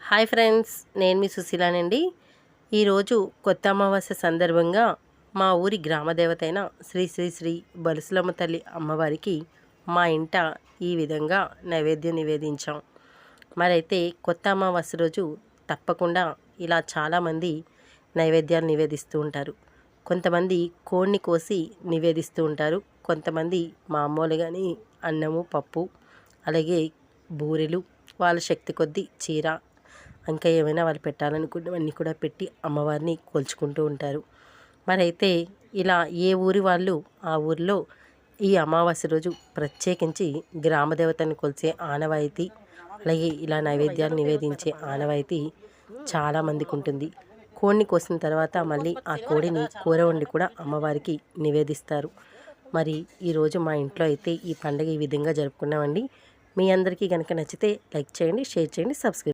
Hi friends, నేను మీ సుశీలానండి. ఈరోజు కొత్త అమావాస్య సందర్భంగా మా ఊరి గ్రామదేవత అయిన శ్రీ శ్రీ శ్రీ బలుసులమ్మ తల్లి అమ్మవారికి మా ఇంట ఈ విధంగా నైవేద్యం నివేదించాం. మరైతే కొత్త అమావాస్య రోజు తప్పకుండా ఇలా చాలామంది నైవేద్యాలు నివేదిస్తూ ఉంటారు. కొంతమంది కోడిని కోసి నివేదిస్తూ ఉంటారు. కొంతమంది మామూలుగాని అన్నము, పప్పు, అలాగే బూరెలు, వాళ్ళ శక్తి కొద్దీ చీర, ఇంకా ఏమైనా వాళ్ళు పెట్టాలనుకున్నవన్నీ కూడా పెట్టి అమ్మవారిని కొలుచుకుంటూ ఉంటారు. మరైతే ఇలా ఏ ఊరి వాళ్ళు ఆ ఊరిలో ఈ అమావాస్య రోజు ప్రత్యేకించి గ్రామదేవతని కొలిచే ఆనవాయితీ, అలాగే ఇలా నైవేద్యాలు నివేదించే ఆనవాయితీ చాలామందికి ఉంటుంది. కోడిని కోసిన తర్వాత మళ్ళీ ఆ కోడిని కూర వండి కూడా అమ్మవారికి నివేదిస్తారు. మరి ఈరోజు మా ఇంట్లో అయితే ఈ పండుగ ఈ విధంగా జరుపుకున్నామండి. మీ అందరికీ కనుక నచ్చితే లైక్ చేయండి, షేర్ చేయండి, సబ్స్క్రైబ్